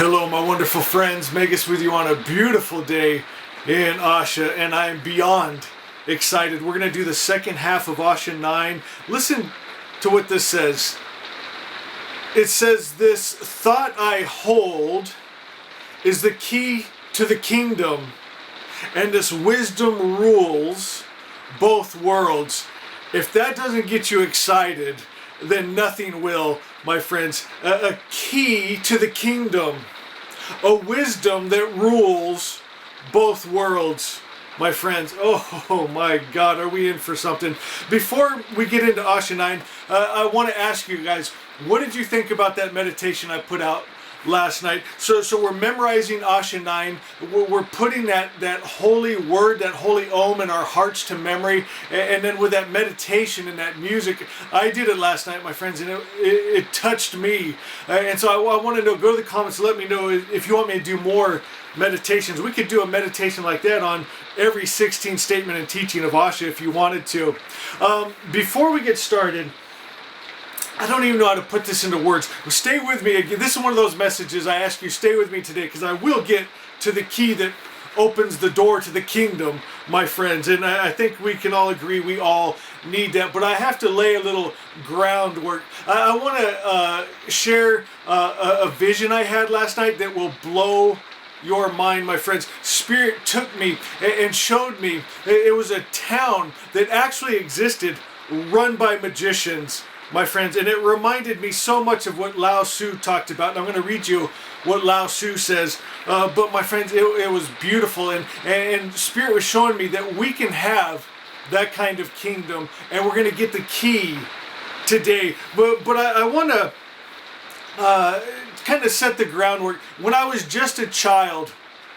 Hello, my wonderful friends. Mage with you on a beautiful day in Asha, and I am beyond excited. We're going to do the second half of Asha 9. Listen to what this says. It says, "This thought I hold is the key to the kingdom, and this wisdom rules both worlds." If that doesn't get you excited, then nothing will, my friends. A key to the kingdom, a wisdom that rules both worlds, my friends. Oh my God, are we in for something? Before we get into Asha 9, I want to ask you guys, what did you think about that meditation I put out last night? So we're memorizing Asha 9. We're putting that holy word, that holy Om in our hearts to memory. And then with that meditation and that music, I did it last night, my friends, and it touched me. And so I want to know, go to the comments and let me know if you want me to do more meditations. We could do a meditation like that on every 16th statement and teaching of Asha if you wanted to. Before we get started, I don't even know how to put this into words. Stay with me. This is one of those messages I ask you, stay with me today, because I will get to the key that opens the door to the kingdom, my friends. And I think we can all agree we all need that. But I have to lay a little groundwork. I want to share a vision I had last night that will blow your mind, my friends. Spirit took me and showed me it was a town that actually existed, run by magicians, my friends, and it reminded me so much of what Lao Tzu talked about. And I'm going to read you what Lao Tzu says. But my friends, it was beautiful, and Spirit was showing me that we can have that kind of kingdom, and we're going to get the key today. But I want to kind of set the groundwork. When I was just a child,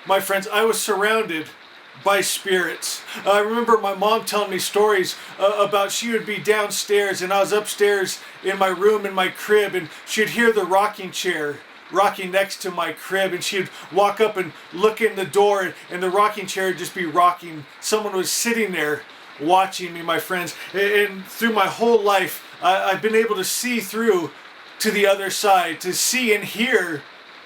my friends, I was surrounded by spirits. I remember my mom telling me stories about she would be downstairs and I was upstairs in my room in my crib, and she'd hear the rocking chair rocking next to my crib, and she'd walk up and look in the door, and the rocking chair would just be rocking. Someone was sitting there watching me, my friends. And through my whole life, I've been able to see through to the other side, to see and hear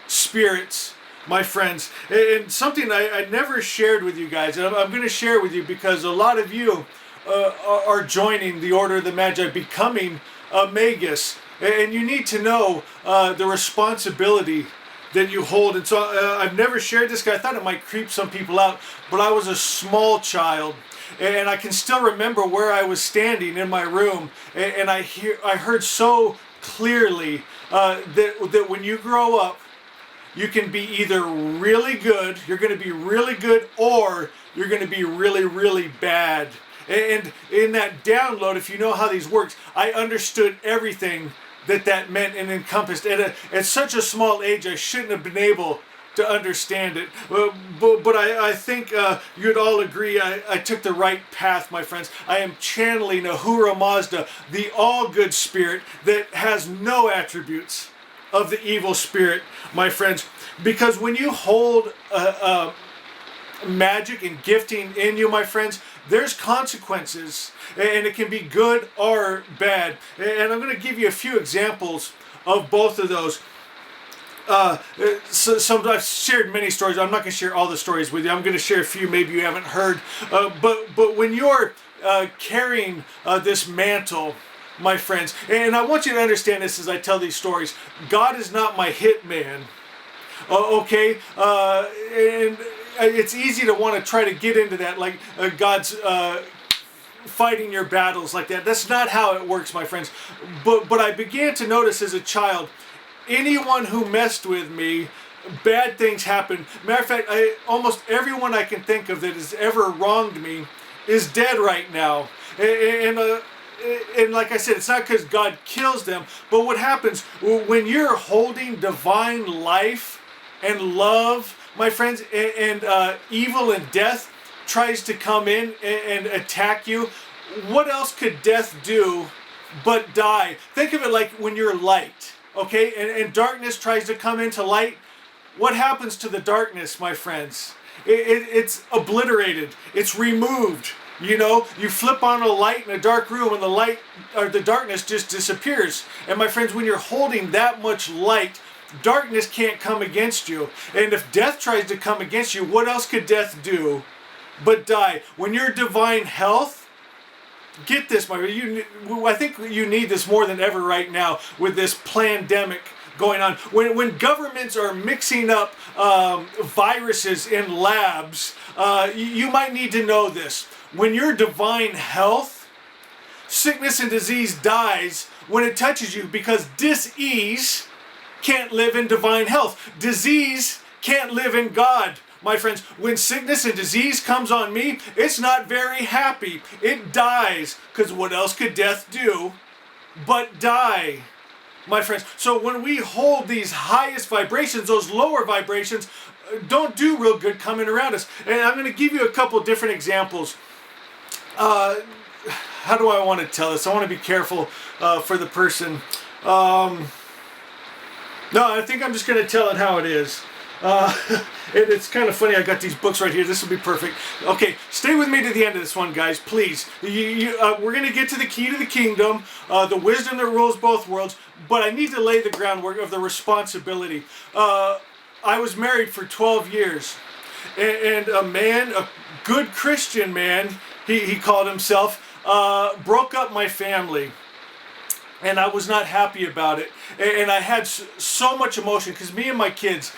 spirits, my friends. And something I never shared with you guys, and I'm going to share with you because a lot of you are joining the Order of the Magi, becoming a Magus. And you need to know the responsibility that you hold. And so I've never shared this, because I thought it might creep some people out, but I was a small child. And I can still remember where I was standing in my room, and I heard so clearly that when you grow up, you can be either really good, you're going to be really good, or you're going to be really, really bad. And in that download, if you know how these works, I understood everything that meant and encompassed. At such a small age, I shouldn't have been able to understand it. But I think you'd all agree I took the right path, my friends. I am channeling Ahura Mazda, the all-good spirit that has no attributes of the evil spirit, my friends. Because when you hold magic and gifting in you, my friends, there's consequences, and it can be good or bad. And I'm going to give you a few examples of both of those. So I've shared many stories. I'm not going to share all the stories with you. I'm going to share a few maybe you haven't heard. But when you're carrying this mantle, my friends, and I want you to understand this as I tell these stories, God is not my hitman. Okay? And it's easy to want to try to get into that, like God's fighting your battles like that. That's not how it works, my friends. But I began to notice as a child, anyone who messed with me, bad things happen. Matter of fact, almost everyone I can think of that has ever wronged me is dead right now. And like I said, it's not because God kills them, but what happens when you're holding divine life and love, my friends, and evil and death tries to come in and attack you, what else could death do but die? Think of it like when you're light, okay, and darkness tries to come into light. What happens to the darkness, my friends? It's obliterated. It's removed. You know, you flip on a light in a dark room and the light or the darkness just disappears. And my friends, when you're holding that much light darkness can't come against you. And if death tries to come against you, what else could death do but die? When you're divine health, get this, I think you need this more than ever right now with this pandemic going on. When governments are mixing up viruses in labs, you might need to know this. When you're divine health, sickness and disease dies when it touches you, because dis-ease can't live in divine health. Disease can't live in God, my friends. When sickness and disease comes on me, it's not very happy. It dies, because what else could death do but die, my friends? So when we hold these highest vibrations, those lower vibrations don't do real good coming around us. And I'm going to give you a couple different examples. How do I want to tell this? I want to be careful for the person. No, I think I'm just going to tell it how it is. It's kind of funny. I got these books right here. This will be perfect. Okay, stay with me to the end of this one, guys, please. We're going to get to the key to the kingdom, the wisdom that rules both worlds, but I need to lay the groundwork of the responsibility. I was married for 12 years, and a man, a good Christian man, he called himself, broke up my family. And I was not happy about it. And I had so much emotion, because me and my kids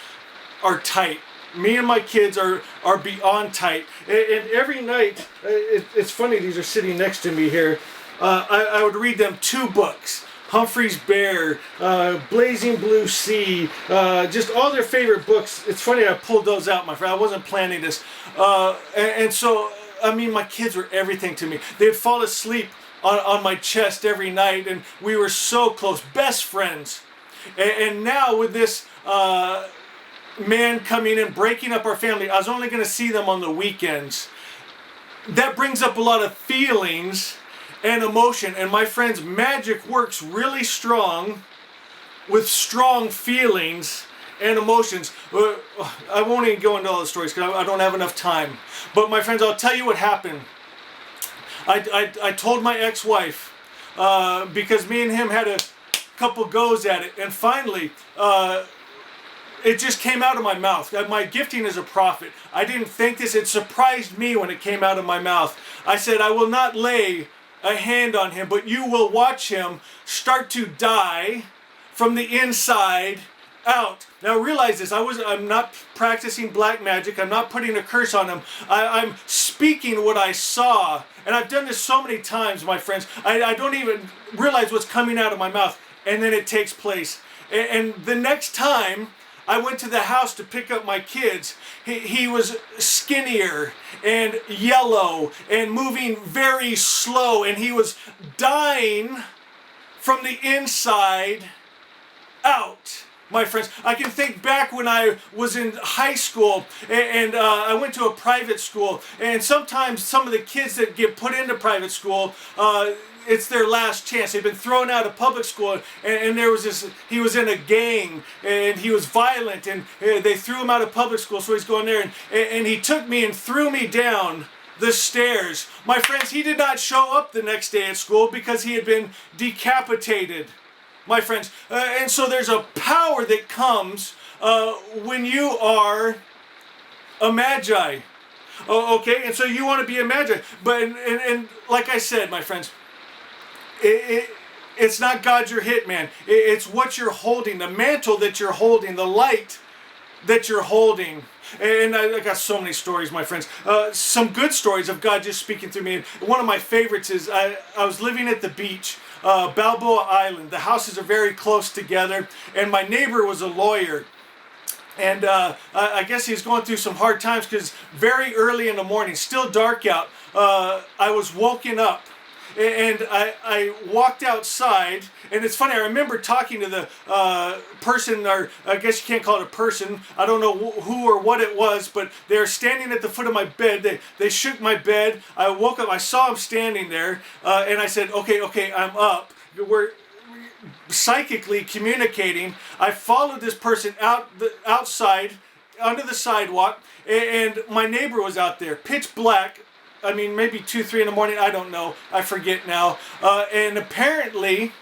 are tight. Me and my kids are beyond tight. And every night, it's funny, these are sitting next to me here. I would read them 2 books. Humphrey's Bear, Blazing Blue Sea, just all their favorite books. It's funny, I pulled those out, my friend. I wasn't planning this. And so, I mean, my kids were everything to me. They'd fall asleep on my chest every night, and we were so close, best friends. And now with this man coming in, breaking up our family, I was only going to see them on the weekends. That brings up a lot of feelings and emotion. And my friends, magic works really strong with strong feelings and emotions. I won't even go into all the stories because I don't have enough time. But my friends, I'll tell you what happened. I told my ex-wife, because me and him had a couple goes at it, and finally it just came out of my mouth. My gifting as a prophet, I didn't think this. It surprised me when it came out of my mouth. I said, I will not lay a hand on him, but you will watch him start to die from the inside out. Now realize this, I'm not practicing black magic. I'm not putting a curse on him. I'm speaking what I saw. And I've done this so many times, my friends. I don't even realize what's coming out of my mouth. And then it takes place. And the next time I went to the house to pick up my kids, he was skinnier and yellow and moving very slow. And he was dying from the inside out. My friends, I can think back when I was in high school, and I went to a private school, and sometimes some of the kids that get put into private school, it's their last chance. They've been thrown out of public school, and there was this, he was in a gang, and he was violent, and they threw him out of public school, so he's going there, and he took me and threw me down the stairs. My friends, he did not show up the next day at school because he had been decapitated. My friends, and so there's a power that comes when you are a magi. Okay, and so you want to be a magi, but and like I said, my friends, it's not God your hitman. It's what you're holding, the mantle that you're holding, the light that you're holding. And I got so many stories, my friends. Some good stories of God just speaking through me. And one of my favorites is I was living at the beach. Balboa Island. The houses are very close together, and my neighbor was a lawyer, and I guess he was going through some hard times because very early in the morning, still dark out, I was woken up, and I walked outside, and it's funny, I remember talking to the person, or I guess you can't call it a person, I don't know who or what it was, but they were standing at the foot of my bed. They shook my bed. I woke up, I saw him standing there, and I said, okay, I'm up. We're psychically communicating. I followed this person outside, onto the sidewalk, and my neighbor was out there, pitch black. I mean, maybe 2, 3 in the morning, I don't know. I forget now. And apparently,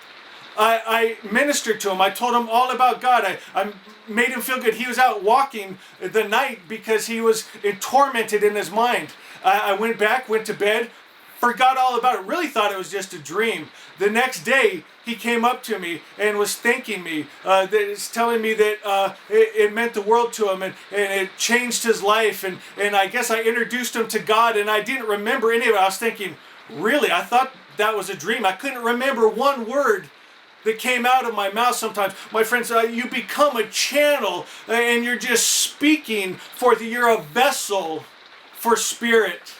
I ministered to him. I told him all about God. I made him feel good. He was out walking the night because he was tormented in his mind. I went back, went to bed, forgot all about it, really thought it was just a dream. The next day, he came up to me and was thanking me, telling me that it meant the world to him, and it changed his life, and I guess I introduced him to God, and I didn't remember any of it. I was thinking, really? I thought that was a dream. I couldn't remember one word that came out of my mouth sometimes. My friends, you become a channel, and you're just speaking forth. You're a vessel for Spirit,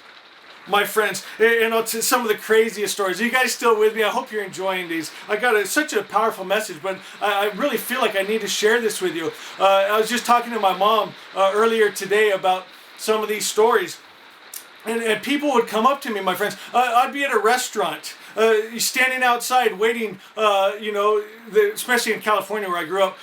my friends. And some of the craziest stories. Are you guys still with me? I hope you're enjoying these. I got such a powerful message, but I really feel like I need to share this with you. I was just talking to my mom earlier today about some of these stories. And people would come up to me, my friends. I'd be at a restaurant, standing outside waiting, especially in California where I grew up,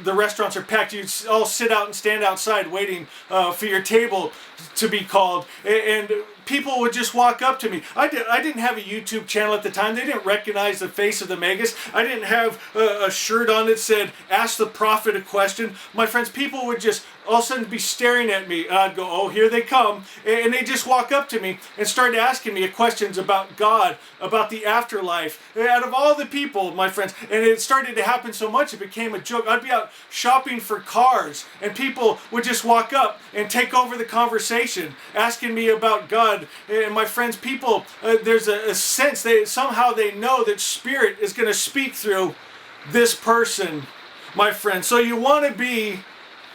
the restaurants are packed. You'd all sit out and stand outside waiting for your table to be called. And people would just walk up to me. I didn't have a YouTube channel at the time. They didn't recognize the face of the Magus. I didn't have a shirt on that said, "Ask the Prophet a question." My friends, people would just all of a sudden be staring at me. I'd go, "Oh, here they come." And they just walk up to me and start asking me questions about God, about the afterlife. Out of all the people, my friends, and it started to happen so much, it became a joke. I'd be out shopping for cars, and people would just walk up and take over the conversation, asking me about God. And my friends, people, there's a sense, somehow they know that Spirit is going to speak through this person, my friend. So you want to be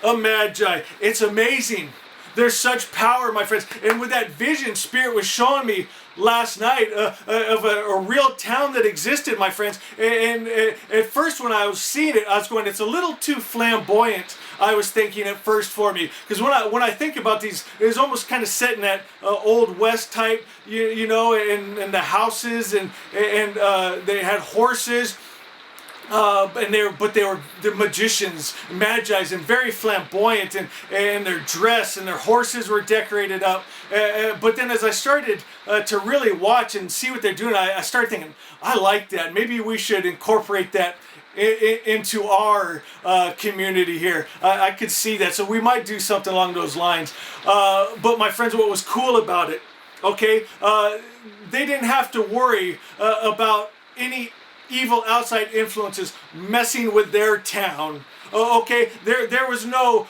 a magi. It's amazing. There's such power, my friends. And with that vision Spirit was showing me last night of a real town that existed, my friends. And at first when I was seeing it, I was going, it's a little too flamboyant, I was thinking at first for me. Because when I think about these, it was almost kind of set in that old West type, and the houses, and they had horses. But they were the magicians, magi's, and very flamboyant, and their dress and their horses were decorated up. But then as I started to really watch and see what they're doing, I started thinking, I like that. Maybe we should incorporate that into our community here. I could see that. So we might do something along those lines. But my friends, what was cool about it, okay, they didn't have to worry about any evil outside influences messing with their town. Okay, there was no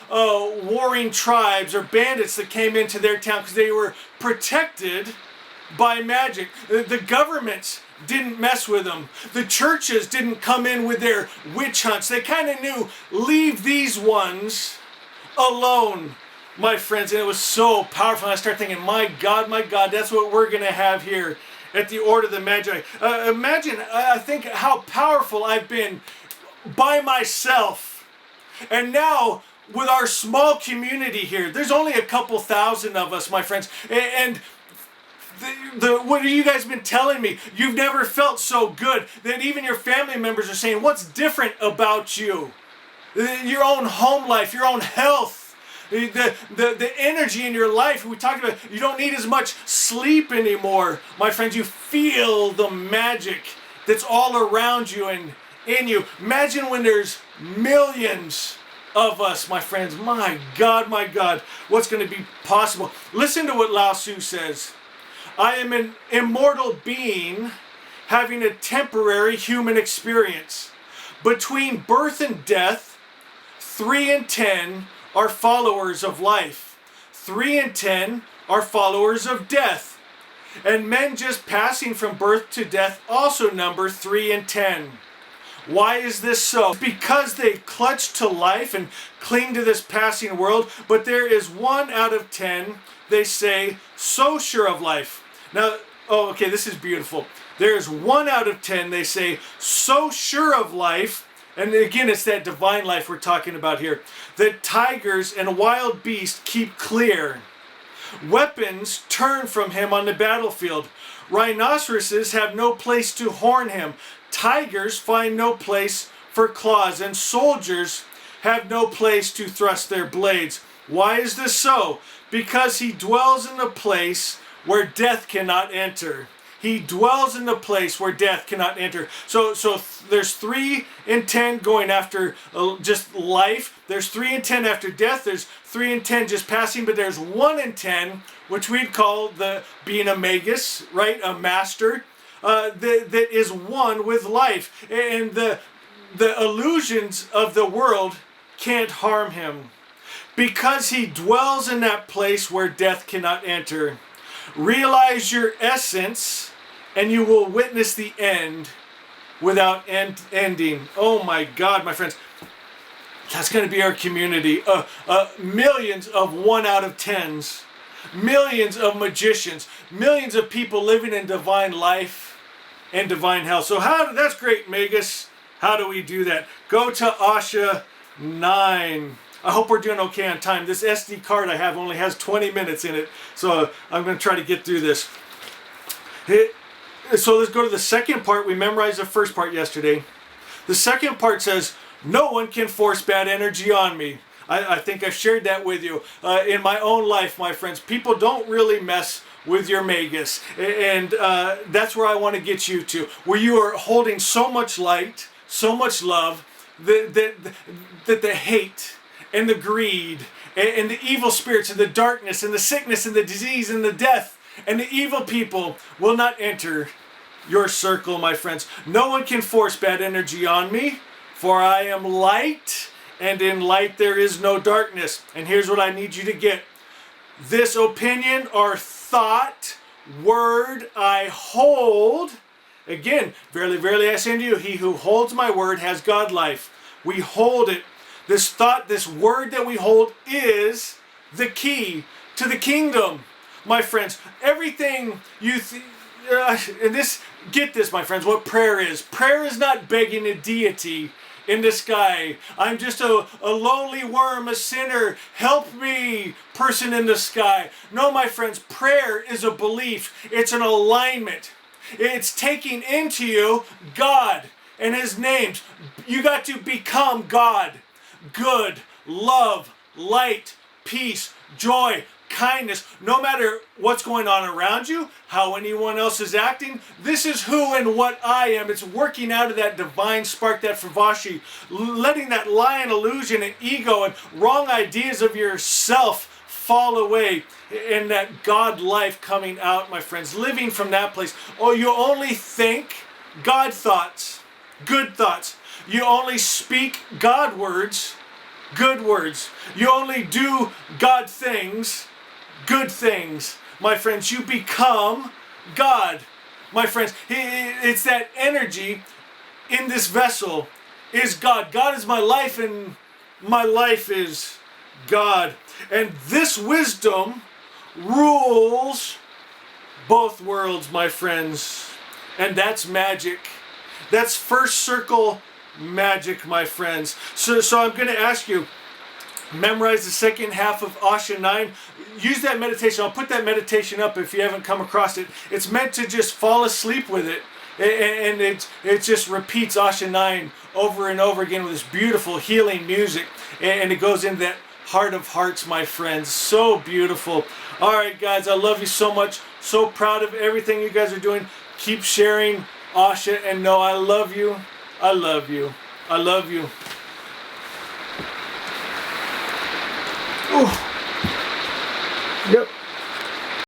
warring tribes or bandits that came into their town because they were protected by magic. The governments didn't mess with them. The churches didn't come in with their witch hunts. They kind of knew, leave these ones alone, my friends. And it was so powerful. And I started thinking, my God, that's what we're going to have here at the Order of the Magi. Imagine, I think, how powerful I've been by myself. And now, with our small community here, there's only a couple thousand of us, my friends. And what have you guys been telling me? You've never felt so good. That even your family members are saying, what's different about you? Your own home life, your own health. The energy in your life. We talked about, you don't need as much sleep anymore, my friends. You feel the magic that's all around you and in you. Imagine when there's millions of us, my friends. My God, what's going to be possible? Listen to what Lao Tzu says. I am an immortal being having a temporary human experience. Between birth and death, 3 and 10 are followers of life. 3 and 10 are followers of death. And men just passing from birth to death also number 3 and 10. Why is this so? Because they clutch to life and cling to this passing world, but there is 1 out of 10, they say, so sure of life. Now, okay, this is beautiful. There is 1 out of 10, they say, so sure of life. And again, it's that divine life we're talking about here. That tigers and wild beasts keep clear. Weapons turn from him on the battlefield. Rhinoceroses have no place to horn him. Tigers find no place for claws. And soldiers have no place to thrust their blades. Why is this so? Because he dwells in a place where death cannot enter. He dwells in the place where death cannot enter. So there's 3 and 10 going after just life. There's 3 and 10 after death. There's 3 and 10 just passing, but there's 1 and 10, which we'd call being a magus, right? A master that is one with life. And the illusions of the world can't harm him, because he dwells in that place where death cannot enter. Realize your essence, and you will witness the end without ending. Oh my God, my friends. That's going to be our community. Millions of 1 out of 10s. Millions of magicians. Millions of people living in divine life and divine health. So that's great, Magus. How do we do that? Go to Asha 9. I hope we're doing okay on time. This SD card I have only has 20 minutes in it, so I'm going to try to get through this. So let's go to the second part. We memorized the first part yesterday. The second part says, no one can force bad energy on me. I think I've shared that with you. In my own life, my friends, people don't really mess with your magus. And that's where I want to get you to, where you are holding so much light, so much love, that the hate and the greed and the evil spirits and the darkness and the sickness and the disease and the death and the evil people will not enter your circle, my friends. No one can force bad energy on me, for I am light, and in light there is no darkness. And here's what I need you to get. This opinion or thought, word I hold, again, verily, verily I say unto you, he who holds my word has God life. We hold it. This thought, this word that we hold is the key to the kingdom, my friends. Everything you get this, my friends, what prayer is. Prayer is not begging a deity in the sky. I'm just a lowly worm, a sinner. Help me, person in the sky. No, my friends, prayer is a belief. It's an alignment. It's taking into you God and his names. You got to become God. Good, love, light, peace, joy, kindness. No matter what's going on around you, how anyone else is acting, this is who and what I am. It's working out of that divine spark, that Fravashi, letting that lion illusion and ego and wrong ideas of yourself fall away, and that God life coming out, my friends, living from that place. Oh, you only think God thoughts, good thoughts. You only speak God words, good words. You only do God things, good things. My friends, you become God. My friends, it's that energy in this vessel is God. God is my life, and my life is God. And this wisdom rules both worlds, my friends. And that's magic. That's first circle magic, my friends. So I'm going to ask you, memorize the second half of Asha 9. Use that meditation. I'll put that meditation up if you haven't come across it. It's meant to just fall asleep with it. And it just repeats Asha 9 over and over again with this beautiful healing music. And it goes into that heart of hearts, my friends. So beautiful. All right, guys, I love you so much. So proud of everything you guys are doing. Keep sharing Asha, and know I love you. I love you. I love you. Ooh.